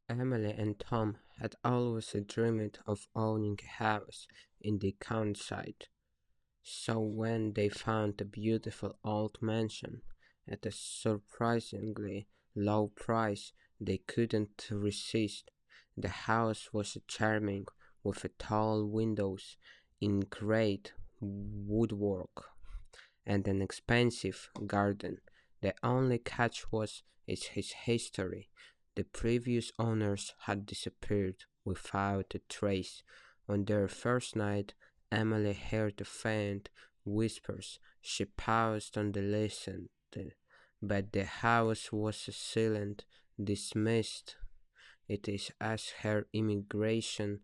Emily and Tom had always dreamed of owning a house in the countryside, so when they found a beautiful old mansion at a surprisingly low price, they couldn't resist. The house was charming, with tall windows in great woodwork and an expansive garden. The only catch was its his history. The previous owners had disappeared without a trace. On their first night, Emily heard faint whispers. She paused and listened, but the house was silent, dismissed. It is as her immigration.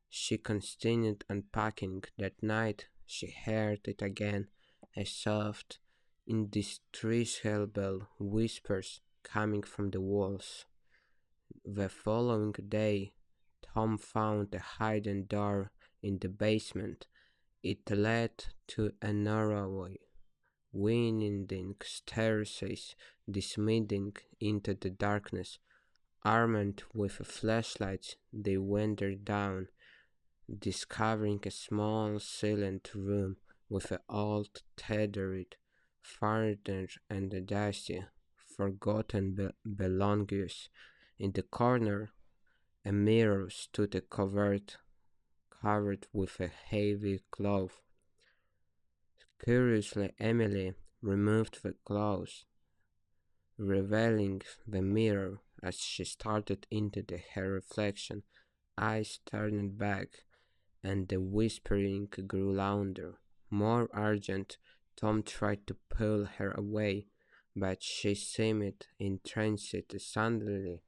She continued unpacking. That night she heard it again, a soft, indescribable whispers coming from the walls. The following day, Tom found a hidden door in the basement. It led to a narrow, winding staircase descending into the darkness. Armed with flashlights, they wandered down, discovering a small silent room with an old tethered furniture and a dusty, forgotten belongings. In the corner, a mirror stood covered with a heavy cloth. Curiously, Emily removed the cloth, revealing the mirror as she started into her reflection. Eyes turned back, and the whispering grew louder, more urgent. Tom tried to pull her away, but she seemed entranced. Suddenly,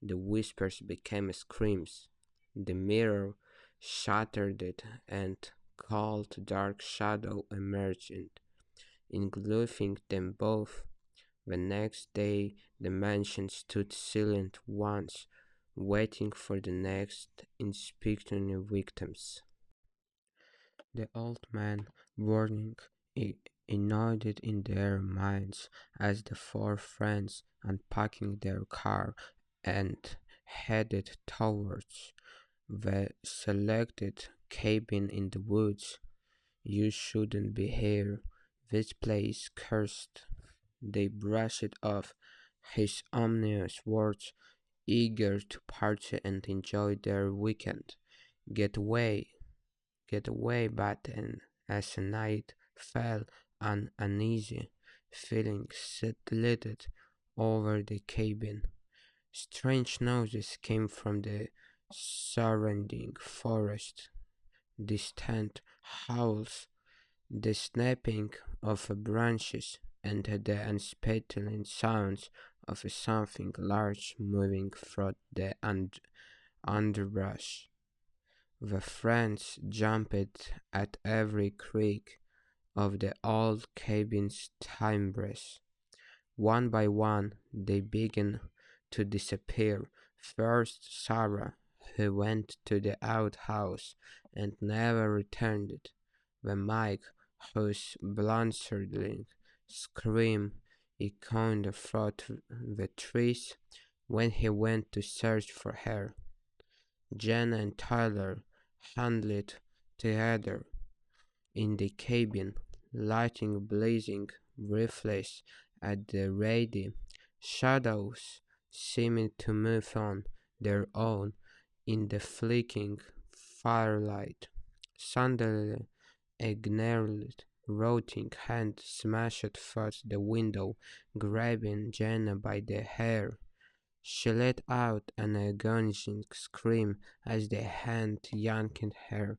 the whispers became screams. The mirror shattered it, and cold dark shadow emerged, engulfing them both. The next day, the mansion stood silent once, waiting for the next inspecting victims. The old man, warning, nodded in their minds as the four friends unpacking their car and headed towards the selected cabin in the woods. You shouldn't be here. This place cursed. They brushed off his ominous words, eager to party and enjoy their weekend. Get away, get away, but as the night fell, an uneasy feeling settled over the cabin. Strange noises came from the surrounding forest, distant howls, the snapping of branches, and the unsettling sounds of something large moving through the underbrush. The friends jumped at every creak of the old cabin's timbers. One by one, they began to disappear. First, Sarah, who went to the outhouse and never returned. Then Mike, whose blustering scream echoed through the trees when he went to search for her. Jen and Tyler huddled together in the cabin, lighting blazing reflex at the ready. Shadows seemed to move on their own in the flickering firelight. Suddenly, a gnarled, rotting hand smashed through the window, grabbing Jenna by the hair. She let out an agonizing scream as the hand yanked her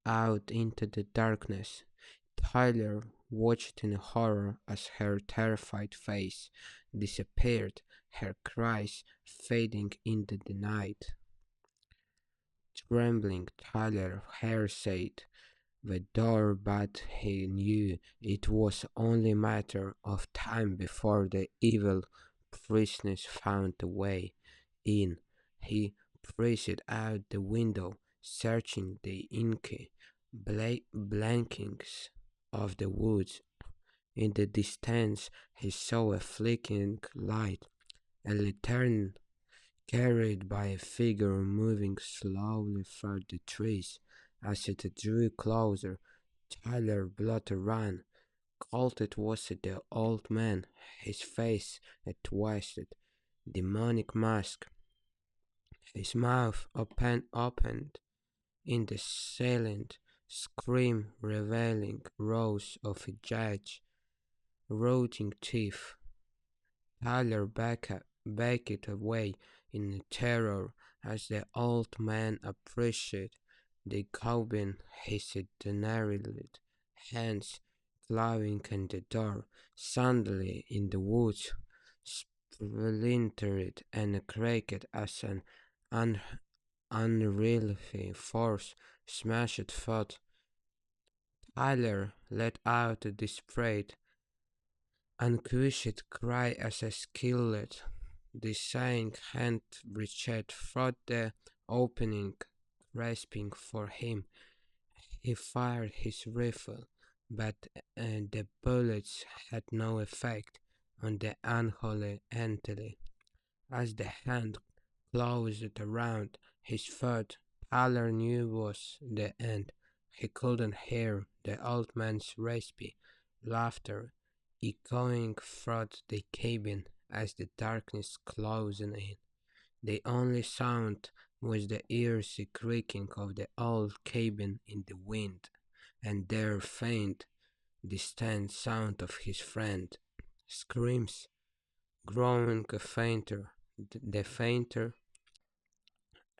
out into the darkness. Tyler watched in horror as her terrified face disappeared, her cries fading into the night. Trembling, Tyler said the door, but he knew it was only a matter of time before the evil prisoners found a way in. He pressed out the window, searching the inky blankings of the woods. In the distance, he saw a flickering light, a lantern carried by a figure moving slowly through the trees. As it drew closer, Tyler blood ran. Cold it was the old man, his face a twisted, demonic mask, his mouth opened in the silent scream revealing rows of jagged, rotting teeth. Tyler backed away in terror as the old man approached the cabin, his denaried hands clawing at the door. Suddenly, in the woods, splintered and cracked as an un- unrelenting force smashed thought. Tyler let out a desperate, unquestioned cry as a skillet, the sighing hand reached through the opening, grasping for him. He fired his rifle, but the bullets had no effect on the unholy entity. As the hand closed around his throat, Tyler knew was the end. He couldn't hear the old man's raspy laughter echoing through the cabin as the darkness closed in. The only sound was the eerie creaking of the old cabin in the wind, and their faint, distant sound of his friend screams, growing fainter. The fainter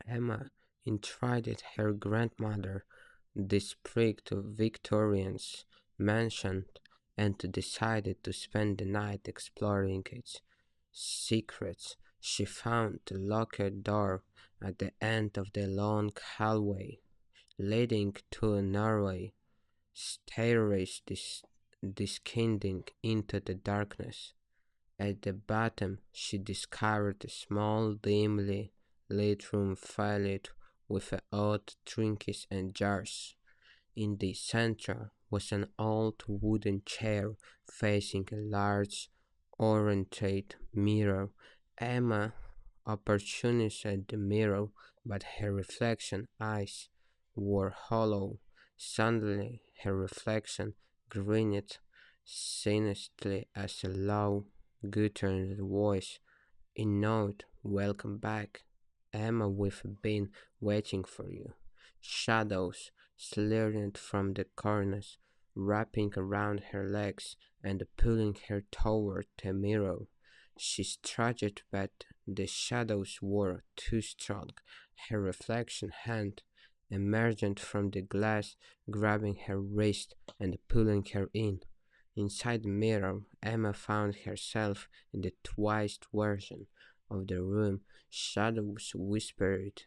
Emma entreated her grandmother to speak to Victorian's mansion and decided to spend the night exploring its secrets. She found the locked door at the end of the long hallway, leading to a narrow staircase descending into the darkness. At the bottom she discovered a small, dimly lit room filled with odd trinkets and jars. In the center was an old wooden chair facing a large, ornate mirror. Emma opportunised the mirror, but her reflection eyes were hollow. Suddenly her reflection grinned sinisterly as a low, guttural voice in note, welcome back. Emma, we've been waiting for you. Shadows slither from the corners, wrapping around her legs and pulling her toward the mirror. She stretched, but the shadows were too strong. Her reflection hand emerged from the glass, grabbing her wrist and pulling her in. Inside the mirror, Emma found herself in the twisted version of the room. Shadows whispered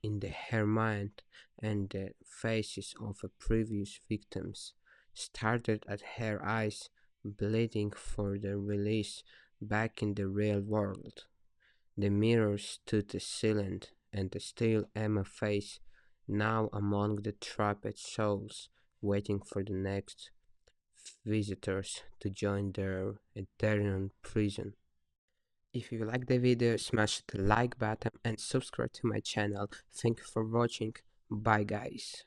in her mind, and the faces of the previous victims started at her eyes, bleeding for the release back in the real world. The mirror stood silent, and still Emma's face, now among the trapped souls, waiting for the next visitors to join their eternal prison. If you like the video, smash the like button and subscribe to my channel. Thank you for watching. Bye guys.